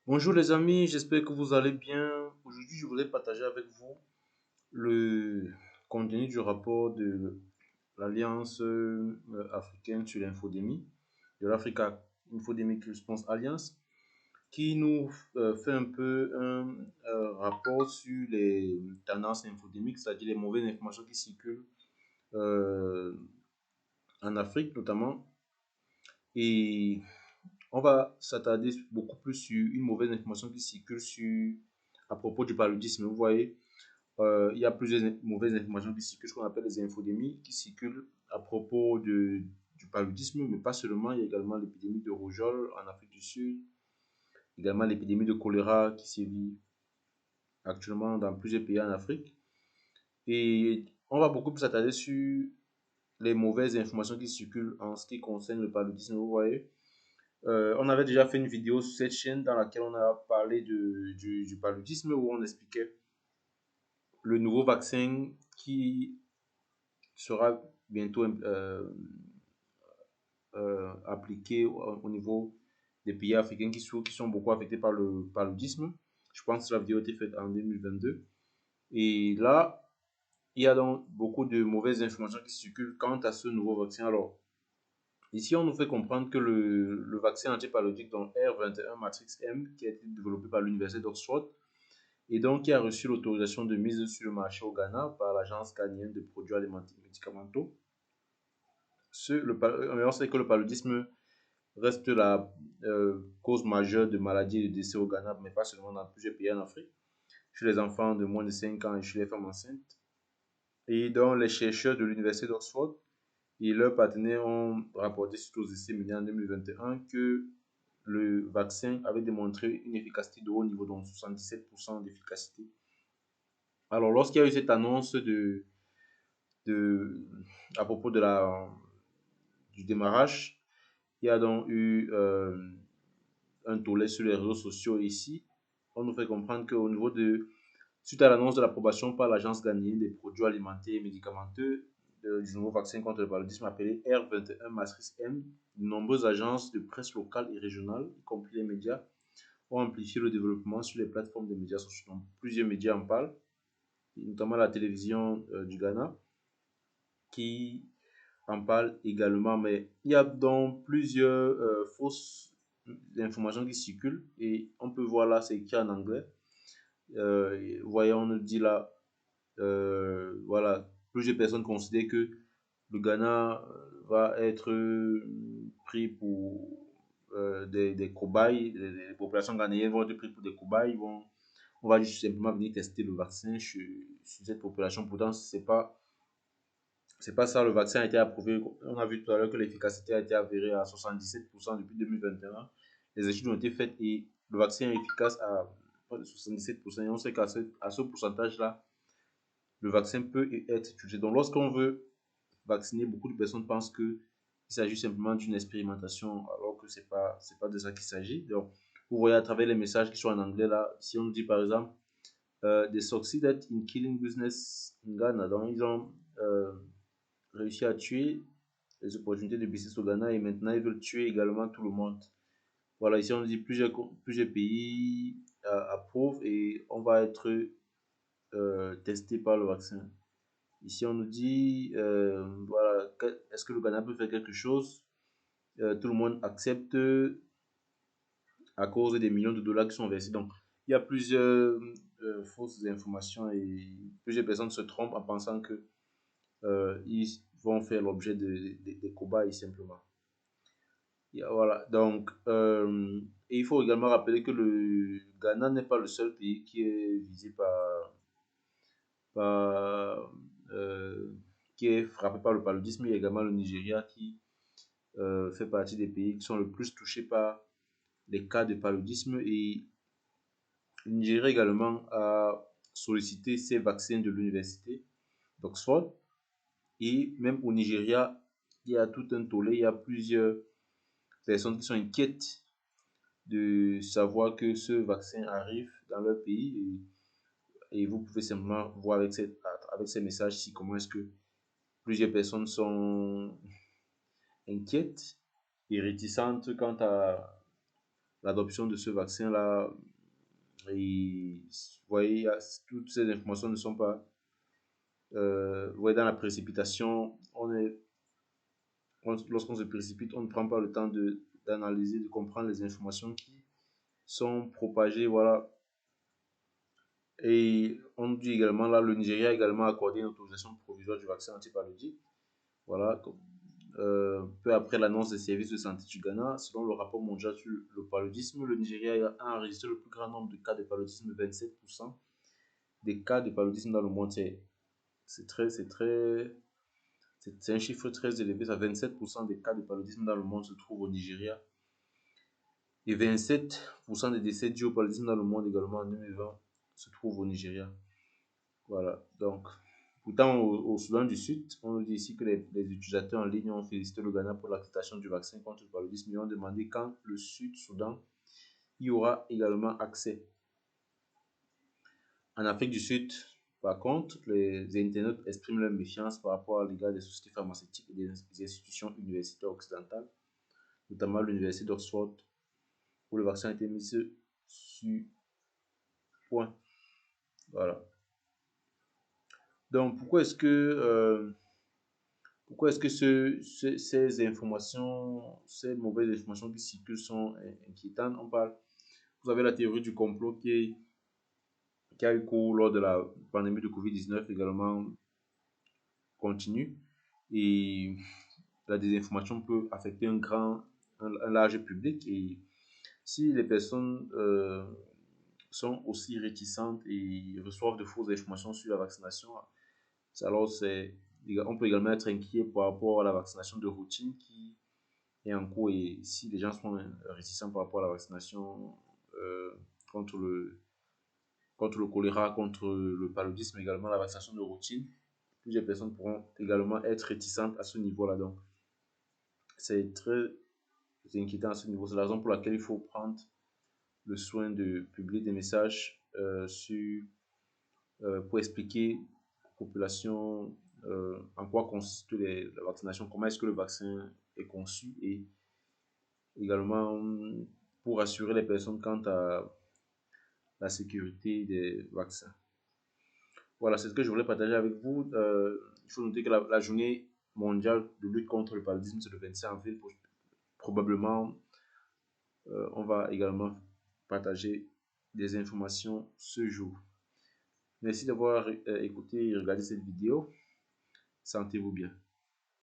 Bonjour les amis, j'espère que vous allez bien. Aujourd'hui, je voulais partager avec vous le contenu du rapport de l'Alliance africaine sur l'infodémie, de l'Africa Infodemic Response Alliance, qui nous fait un peu un rapport sur les tendances infodémiques, c'est-à-dire les mauvaises informations qui circulent euh, en Afrique notamment. Et on va s'attarder beaucoup plus sur une mauvaise information qui circule à propos du paludisme. Vous voyez, il y a plusieurs mauvaises informations qui circulent, ce qu'on appelle les infodémies, qui circulent à propos du paludisme, mais pas seulement. Il y a également l'épidémie de rougeole en Afrique du Sud, également l'épidémie de choléra qui sévit actuellement dans plusieurs pays en Afrique. Et on va beaucoup plus s'attarder sur les mauvaises informations qui circulent en ce qui concerne le paludisme. Vous voyez, on avait déjà fait une vidéo sur cette chaîne dans laquelle on a parlé du paludisme où on expliquait le nouveau vaccin qui sera bientôt appliqué au niveau des pays africains qui sont beaucoup affectés par le paludisme. Je pense que la vidéo a été faite en 2022. Et là, il y a donc beaucoup de mauvaises informations qui circulent quant à ce nouveau vaccin. Alors, ici, on nous fait comprendre que le vaccin antipaludique, donc R21 Matrix M, qui a été développé par l'Université d'Oxford, et donc qui a reçu l'autorisation de mise sur le marché au Ghana par l'Agence ghanéenne de produits alimentaires et médicamenteux. On sait que le paludisme reste la cause majeure de maladies et de décès au Ghana, mais pas seulement dans plusieurs pays en Afrique, chez les enfants de moins de 5 ans et chez les femmes enceintes. Et donc, les chercheurs de l'Université d'Oxford et leurs partenaires ont rapporté suite aux essais menés en 2021 que le vaccin avait démontré une efficacité de haut niveau, donc 77% d'efficacité. Alors, lorsqu'il y a eu cette annonce de, à propos du démarrage, il y a donc eu un tollé sur les réseaux sociaux ici. On nous fait comprendre qu'au niveau suite à l'annonce de l'approbation par l'Agence ghanéenne des produits alimentaires et médicamenteux du nouveau vaccin contre le paludisme appelé R21 Matrix M, de nombreuses agences de presse locales et régionales, y compris les médias, ont amplifié le développement sur les plateformes de médias sociaux. Donc, plusieurs médias en parlent, notamment la télévision du Ghana, qui en parle également. Mais il y a donc plusieurs fausses informations qui circulent et on peut voir là, c'est écrit en anglais. Voyons, on nous dit là, voilà, plusieurs personnes considèrent que le Ghana va être pris pour des cobayes, les populations ghanéennes vont être prises pour des cobayes, on va juste simplement venir tester le vaccin sur cette population. Pourtant, c'est pas ça, le vaccin a été approuvé. On a vu tout à l'heure que l'efficacité a été avérée à 77% depuis 2021. Les études ont été faites et le vaccin est efficace à près de 77%. Et on sait qu'à ce pourcentage-là, le vaccin peut être utilisé. Donc, lorsqu'on veut vacciner, beaucoup de personnes pensent qu'il s'agit simplement d'une expérimentation, alors que c'est pas de ça qu'il s'agit. Donc, vous voyez à travers les messages qui sont en anglais là, si on nous dit par exemple, they succeeded in killing business in Ghana. Donc, ils ont réussi à tuer les opportunités de business au Ghana et maintenant ils veulent tuer également tout le monde. Voilà, ici on dit plusieurs pays approuvent et on va être testé par le vaccin. Ici on nous dit, voilà, est-ce que le Ghana peut faire quelque chose? Tout le monde accepte à cause des millions de dollars qui sont versés. Donc il y a plusieurs fausses informations et plusieurs personnes se trompent en pensant que ils vont faire l'objet des cobayes simplement. Voilà, donc et il faut également rappeler que le Ghana n'est pas le seul pays qui est visé par qui est frappé par le paludisme. Il y a également le Nigeria qui fait partie des pays qui sont le plus touchés par les cas de paludisme et le Nigeria également a sollicité ces vaccins de l'université d'Oxford et même au Nigeria, il y a tout un tollé, il y a plusieurs personnes qui sont inquiètes de savoir que ce vaccin arrive dans leur pays et vous pouvez simplement voir avec ces messages-ci comment est-ce que plusieurs personnes sont inquiètes et réticentes quant l'adoption de ce vaccin-là. Et vous voyez, toutes ces informations ne sont pas... vous voyez, dans la précipitation, lorsqu'on se précipite, on ne prend pas le temps d'analyser, de comprendre les informations qui sont propagées, voilà. Et on dit également, là, le Nigeria a également accordé une autorisation provisoire du vaccin antipaludisme. Voilà, peu après l'annonce des services de santé du Ghana, selon le rapport mondial sur le paludisme, le Nigeria a enregistré le plus grand nombre de cas de paludisme, 27% des cas de paludisme dans le monde. C'est un chiffre très élevé, ça. 27% des cas de paludisme dans le monde se trouvent au Nigeria. Et 27% des décès dus au paludisme dans le monde également en 2020 se trouvent au Nigeria. Voilà, donc, pourtant au Soudan du Sud, on nous dit ici que les utilisateurs en ligne ont félicité le Ghana pour l'acceptation du vaccin contre le paludisme et ont demandé quand le Sud-Soudan y aura également accès. En Afrique du Sud, par contre, les internautes expriment leur méfiance par rapport à l'égard des sociétés pharmaceutiques et des institutions universitaires occidentales, notamment l'université d'Oxford, où le vaccin a été mis sur point. Voilà. Donc, pourquoi est-ce que ces informations, ces mauvaises informations qui circulent sont inquiétantes? Vous avez la théorie du complot qui a eu cours lors de la pandémie de Covid-19 également continue. Et la désinformation peut affecter un large public. Et si les personnes sont aussi réticentes et reçoivent de fausses informations sur la vaccination, alors on peut également être inquiet par rapport à la vaccination de routine qui est en cours. Et si les gens sont réticents par rapport à la vaccination euh, contre le choléra, contre le paludisme, également la vaccination de routine, plusieurs personnes pourront également être réticentes à ce niveau-là. Donc, c'est très inquiétant à ce niveau. C'est la raison pour laquelle il faut prendre le soin de publier des messages pour expliquer aux populations en quoi consiste la vaccination, comment est-ce que le vaccin est conçu, et également pour assurer les personnes quant à la sécurité des vaccins. Voilà, c'est ce que je voulais partager avec vous. Il faut noter que la journée mondiale de lutte contre le paludisme, c'est le 25 avril. Probablement, on va également partager des informations ce jour. Merci d'avoir écouté et regardé cette vidéo. Sentez-vous bien.